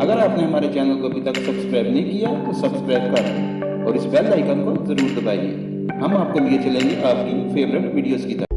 अगर आपने हमारे चैनल को अभी तक सब्सक्राइब नहीं किया तो सब्सक्राइब कर दें और इस बेल आइकन को ज़रूर दबाइए। हम आपको लिए चलेंगे आपकी फेवरेट वीडियोस की तरफ।